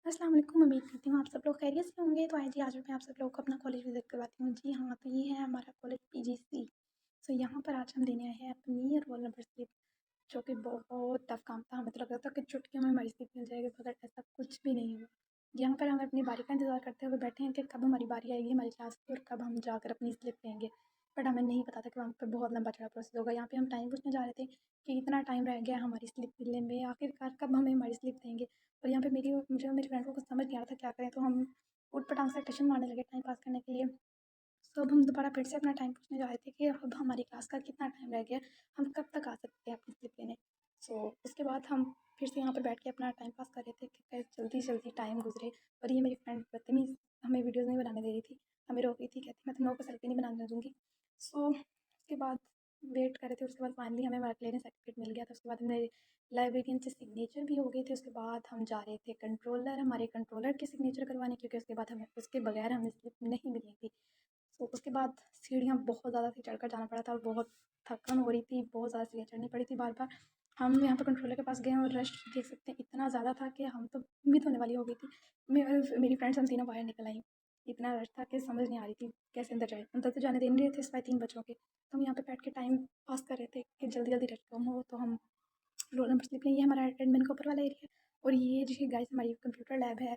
अस्सलाम वालेकुम। उम्मीद करती हूँ आप सब लोग खैरियत से होंगे। तो जी आज मैं आप सब लोगों को अपना कॉलेज विज़िट करवाती हूँ। जी हाँ, तो ये है हमारा कॉलेज पीजीसी। सो यहाँ पर आज हम देने आए हैं अपनी रोल नंबर स्लिप, जो कि बहुत टफ काम था। हमें तो लग रहा था कि चुटकियों में हमारी स्लिप मिल जाएगी, मगर ऐसा कुछ भी नहीं हुआ। यहाँ पर हम अपनी बारी का इंतज़ार करते हुए बैठे हैं कि कब हमारी बारी आएगी हमारी क्लास की और कब हम जाकर अपनी स्लिप लेंगे। बट हमें नहीं पता था कि वहाँ पर बहुत लंबा चौड़ा प्रोसेस होगा। यहाँ पे हम टाइम पूछने जा रहे थे कि इतना टाइम रह गया हमारी स्लिप मिलने में, आखिरकार कब हमें हमारी स्लिप देंगे। और यहाँ पे मुझे और मेरी फ्रेंड को कुछ समझ नहीं आ रहा था क्या करें, तो हम ऊट-पटांग से टशन मारने लगे टाइम पास करने के लिए। तो अब हम दोबारा फिर से अपना टाइम पूछने जा रहे थे कि अब हमारी क्लास का कितना टाइम रह गया, हम कब तक आ सकते हैं अपनी स्लिप लेने। उसके बाद हम फिर से यहाँ पर बैठ के अपना टाइम पास कर रहे थे कि कैसे जल्दी-जल्दी टाइम गुज़रे। और ये मेरी फ्रेंड बदतमीज़ हमें वीडियोज़ नहीं बनाने दे रही थी, हमें रोक रही थी, कहती मैं तुम लोगों को सेल्फी नहीं बनाने दूँगी। उसके बाद वेट कर रहे थे, उसके बाद फाइनली हमें हमारा क्लियरेंस सर्टिफिकेट मिल गया था। उसके बाद हमने लाइब्रेरियन से सिग्नेचर भी हो गए थे। उसके बाद हम जा रहे थे हमारे कंट्रोलर के सिग्नेचर करवाने, क्योंकि उसके बाद हमें उसके बगैर हमें स्लिप नहीं मिली थी। उसके बाद सीढ़ियाँ बहुत ज़्यादा थी, चढ़कर जाना पड़ा था, बहुत थकान हो रही थी, बहुत ज़्यादा सीढ़ियाँ चढ़नी पड़ी थी बार-बार। हम यहाँ पे कंट्रोलर के पास गए और रश देख सकते हैं इतना ज़्यादा था कि हम तो उम्मीद होने वाली हो गई थी। मैं और मेरी फ्रेंड्स हम तीनों बाहर निकल आईं। इतना रश था कि समझ नहीं आ रही थी कैसे अंदर जाएँ। अंदर तो जाने दे नहीं रहे थे सिवाय 3 बच्चों के। तो हम यहाँ पे बैठ के टाइम पास कर रहे थे कि जल्दी-जल्दी रश कम हो तो हम रोल नंबर स्लिप लें। ये हमारा एडमिन का ऊपर वाला एरिया है और ये जी गाइस हमारी कंप्यूटर लैब है।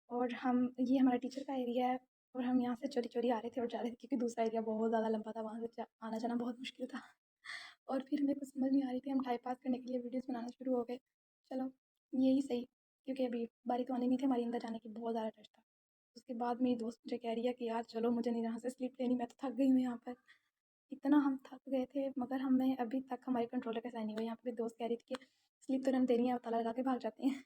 और हम ये हमारा टीचर का एरिया है और हम यहाँ से चोरी-चोरी आ रहे थे और जा रहे थे, क्योंकि दूसरा एरिया बहुत ज़्यादा लंबा था, वहाँ से आना-जाना बहुत मुश्किल था। और फिर हमें कुछ समझ नहीं आ रही थी, हम टाइम पास करने के लिए वीडियोज़ बनाना शुरू हो गए। चलो यही सही, क्योंकि अभी बारी तो आनी नहीं थी हमारी अंदर जाने की, बहुत ज़्यादा रश था। उसके बाद मेरी दोस्त मुझे कह रही है कि यार चलो मुझे नहीं यहाँ से स्लिप लेनी, मैं तो थक गई हूँ यहाँ पर। इतना हम थक गए थे, मगर हमें अभी तक हमारे कंट्रोलर का साइन नहीं हुआ। यहाँ पे मेरी दोस्त कह रही थी कि स्लिप तुरंत देनी है और ताला लगा के भाग जाते हैं।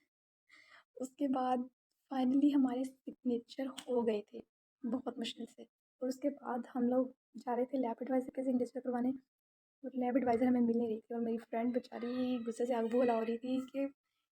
उसके बाद फाइनली हमारे सिग्नेचर हो गए थे, बहुत मुश्किल से। और उसके बाद हम लोग जा रहे थे लैब एडवाइज़र के सिग्नेचर करवाने और लैब एडवाइज़र हमें मिल नहीं रही थी और मेरी फ्रेंड बेचारी गुस्से से आग बबूला हो रही थी कि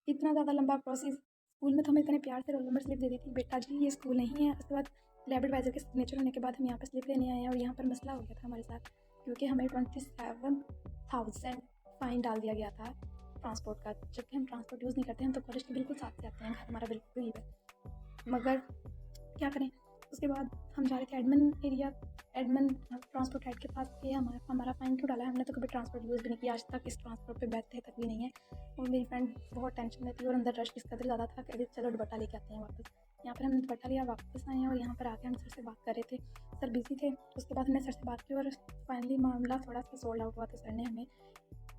इतना ज़्यादा लंबा प्रोसेस। स्कूल में तो हमें इतने प्यार से रोल नंबर स्लिप दे दी थी, बेटा जी ये स्कूल नहीं है। उसके बाद लैब एडवाइज़र के सिग्नेचर होने के बाद हम यहाँ पर स्लिप लेने आए हैं और यहाँ पर मसला हो गया था हमारे साथ, क्योंकि हमें 27,000 फ़ाइन डाल दिया गया था ट्रांसपोर्ट का। जबकि हम ट्रांसपोर्ट यूज़ नहीं करते, हम तो कॉलेज के बिल्कुल साथ से आते हैं, घर हमारा बिल्कुल करीब है। मगर क्या करें। उसके बाद हम जा रहे थे एडमिन ट्रांसपोर्ट हेड के पास कि हमारा हमारा फ़ाइन क्यों डाला है, हमने तो कभी ट्रांसपोर्ट यूज़ भी नहीं किया आज तक, इस ट्रांसपोर्ट पे बैठते तक भी नहीं है। और मेरी फ्रेंड बहुत टेंशन में थी और अंदर रश इस कदर ज़्यादा था कि अभी चलो दुपट्टा लेके आते हैं वापस। यहाँ पर हमने दुपट्टा लिया, वापस आए हैं और यहाँ पर आके हम सर से बात कर रहे थे। सर बिज़ी थे, उसके बाद हमने सर से बात की और फाइनली मामला थोड़ा सा सॉल्व आउट हुआ। तो सर ने हमें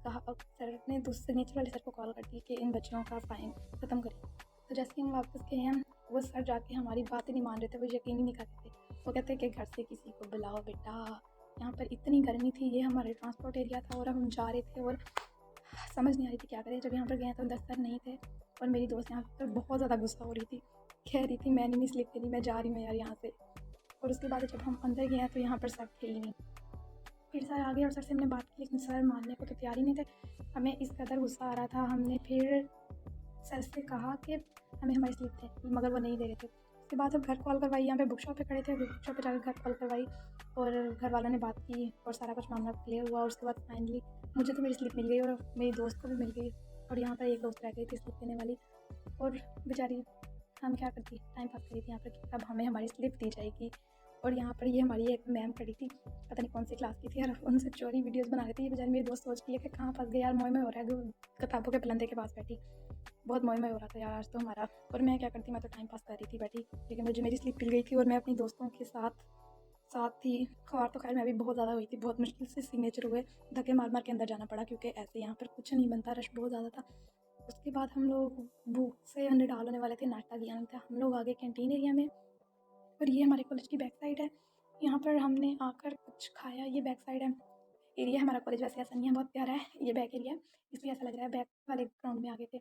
कहा, अब सर ने दूसरे सिग्नेचर वाले सर को कॉल कर दी कि इन बच्चों का फ़ाइन ख़त्म करिए। तो जैसे ही हम वापस गए हैं, वो सर जाके हमारी बात ही नहीं मान रहे थे, वो यकीन ही नहीं कर रहे थे। वो कहते कि घर से किसी को बुलाओ बेटा। यहाँ पर इतनी गर्मी थी, ये हमारे ट्रांसपोर्ट एरिया था और हम जा रहे थे और समझ नहीं आ रही थी क्या करें। जब यहाँ पर गए तो अंदर सर नहीं थे और मेरी दोस्त यहाँ पर बहुत ज़्यादा गुस्सा हो रही थी, कह रही थी मैंने नहीं स्लिप लेनी, मैं जा रही हूँ यार यहाँ से। और उसके बाद जब हम अंदर गए हैं तो यहाँ पर सर थे ही नहीं। फिर सर आ गए और सर से हमने बात की, लेकिन सर मानने को तो तैयार ही नहीं थे। हमें इस कदर गुस्सा आ रहा था, हमने फिर सर से कहा कि हमें हमारी स्लिप दें, मगर वो नहीं दे रहे थे। उसके बाद अब घर कॉल करवाई, यहाँ पे बुक शॉप पे खड़े थे, बुक शॉप पे जाकर घर कॉल करवाई और घर वालों ने बात की और सारा कुछ मामला क्लियर हुआ। और उसके बाद फाइनली मुझे तो मेरी स्लिप मिल गई और मेरी दोस्त को भी मिल गई और यहाँ पर एक दोस्त रह गई थी स्लिप देने वाली। और बेचारी हम क्या करती, टाइम पास करी थी यहाँ पर कि कब हमें हमारी स्लिप दी जाएगी। और यहाँ पर ये हमारी एक मैम खड़ी थी, पता नहीं कौन सी क्लास की थी, और उनसे चोरी वीडियोज़ बना रही थी। ये बेचारी मेरी दोस्त सोच रही है कि कहाँ फँस गई यार, मोह में हो रहा है, किताबों के पलंदे के पास बैठी। बहुत मोह में हो रहा था यार आज तो हमारा। और मैं क्या करती, मैं तो टाइम पास कर रही थी बैठी, लेकिन मुझे मेरी स्लिप मिल गई थी और मैं अपनी दोस्तों के साथ साथ थी। ख्वार तो खैर मैं भी बहुत ज़्यादा हुई थी, बहुत मुश्किल से सिग्नेचर हुए, धक्के मार मार के अंदर जाना पड़ा, क्योंकि ऐसे यहाँ पर कुछ नहीं बनता, रश बहुत ज़्यादा था। उसके बाद हम लोग भूख से निढाल होने वाले थे, नाश्ता किया नहीं था, हम लोग आ गए कैंटीन एरिया में। और ये हमारे कॉलेज की बैक साइड है, यहाँ पर हमने आकर कुछ खाया, ये बैक साइड है। एरिया हमारा कॉलेज वैसे ऐसा नहीं है, बहुत प्यारा है, ये बैक एरिया है, इसलिए ऐसा लग रहा है बैक वाले ग्राउंड में आ गए थे।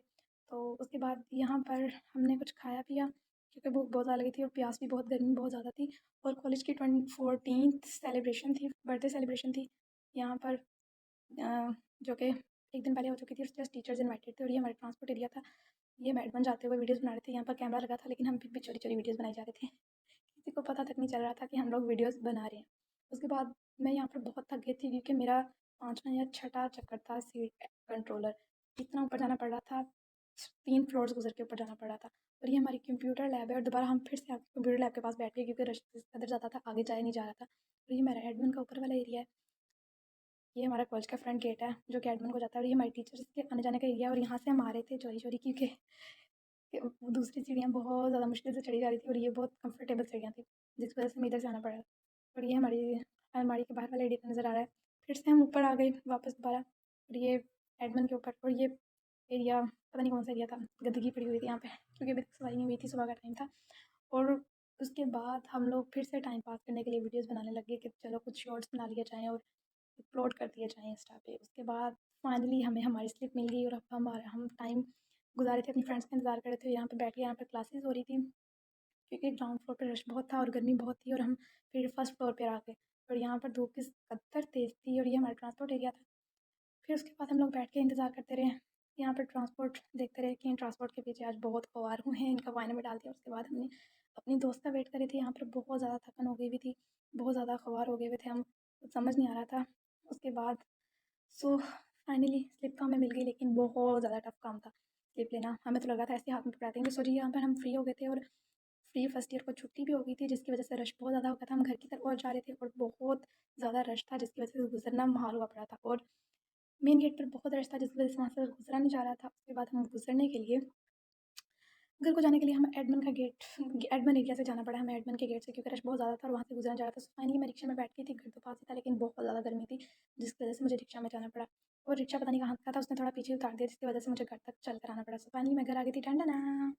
तो उसके बाद यहाँ पर हमने कुछ खाया पिया, क्योंकि भूख बहुत ज़्यादा लगी थी और प्यास भी बहुत, गर्मी बहुत ज़्यादा थी। और कॉलेज की 14th सेलिब्रेशन थी, बर्थडे सेलिब्रेशन थी यहाँ पर, जो कि एक दिन पहले हो चुकी थी। उसके बाद टीचर्स इन्वाइटेड थे और ये हमारा ट्रांसपोर्ट एरिया था। ये मैडम जाते हुए वीडियोज़ बना रहे थे, यहाँ पर कैमरा लगा था, लेकिन हम फिर भी चोरी चोरी वीडियोज़ बनाए जा रहे थे। किसी को पता तक नहीं चल रहा था कि हम लोग वीडियोज़ बना रहे हैं। उसके बाद मैं यहाँ पर बहुत थक गई थी, क्योंकि मेरा 5वां या 6ठा चक्कर था सीट कंट्रोलर। इतना ऊपर जाना पड़ रहा था, 3 फ्लोर्स गुजर के ऊपर जाना पड़ रहा था। और ये हमारी कंप्यूटर लैब है और दोबारा हम फिर से आके कंप्यूटर लैब के पास बैठ गए क्योंकि रश इस कदर ज़्यादा था, आगे जाया नहीं जा रहा था। और ये हमारा एडमिन का ऊपर वाला एरिया है। ये हमारा कॉलेज का फ्रंट गेट है जो कि एडमिन को जाता है और ये हमारी टीचर्स के आने जाने का एरिया है। और यहाँ से हम आ रहे थे चोरी-चोरी क्योंकि वो दूसरी सीढ़ियाँ बहुत ज़्यादा मुश्किल से चढ़ी जा रही थी और ये बहुत कंफर्टेबल सीढ़ियाँ थी, जिसकी वजह से हमें इधर से आना पड़ा। और ये हमारी अलमारी के बाहर वाला एरिया नज़र आ रहा है। फिर से हम ऊपर आ गए वापस दोबारा और ये एडमिन के ऊपर। और ये एरिया पता नहीं कौन सा एरिया था, गंदगी पड़ी हुई थी यहाँ पे क्योंकि अभी तक सफाई नहीं हुई थी, सुबह का टाइम था। और उसके बाद हम लोग फिर से टाइम पास करने के लिए वीडियोस बनाने लगे कि चलो कुछ शॉर्ट्स बना लिए जाएँ और अपलोड कर दिए जाएँ इंस्टा पे। उसके बाद फाइनली हमें हमारी स्लिप मिल गई और अब हम टाइम गुज़ारे थे, अपनी फ्रेंड्स का इंतज़ार कर रहे थे। यहाँ पे बैठ के यहाँ पे क्लासेस हो रही थी क्योंकि ग्राउंड फ्लोर पे रश बहुत था और गर्मी बहुत थी और हम फिर फर्स्ट फ्लोर पे आ गए। और यहाँ पर धूप किस कद्दर तेज़ थी और ये हमारा ट्रांसपोर्ट एरिया था। फिर उसके बाद हम लोग बैठ के इंतज़ार करते रहे, यहाँ पर ट्रांसपोर्ट देखते रहे कि इन ट्रांसपोर्ट के पीछे आज बहुत ख़वार हुए हैं, इनका वाइने में डाल दिया। उसके बाद हमने अपनी दोस्त का वेट कर रहे थे, यहाँ पर बहुत ज़्यादा थकन हो गई हुई थी, बहुत ज़्यादा ख़वार हो गए हुए थे हम, कुछ समझ नहीं आ रहा था। उसके बाद सो फाइनली स्लिप तो हमें मिल गई लेकिन बहुत ज़्यादा टफ काम था स्लिप लेना। हमें तो लगा था ऐसे हाथ में पकड़ा देंगे। सॉरी, यहाँ पर हम फ्री हो गए थे और फ्री फर्स्ट ईयर को छुट्टी भी हो गई थी जिसकी वजह से रश बहुत ज़्यादा हो गया था। हम घर की तरफ और जा रहे थे और बहुत ज़्यादा रश था जिसकी वजह से गुजरना मुहाल हुआ पड़ा था और मेन गेट पर बहुत रश था जिसकी वजह से वहाँ से गुजरा नहीं जा रहा था। उसके बाद हम गुजरने के लिए घर को जाने के लिए हम एडमिन एरिया से जाना पड़ा हमें, एडमिन के गेट से, क्योंकि रश बहुत ज़्यादा था और वहाँ से गुजरना जा रहा था। सो फाइनली मैं रिक्शा में बैठ गई थी, घर तो पास ही था लेकिन बहुत ज़्यादा गर्मी थी जिसकी वजह से मुझे रिक्शा में जाना पड़ा। और रिक्शा पता नहीं कहाँ का था, उसने थोड़ा पीछे उतार दिया जिसकी वजह से मुझे घर तक चल कर आना पड़ा। सो फाइनली मैं घर आ गई थी। टन टना।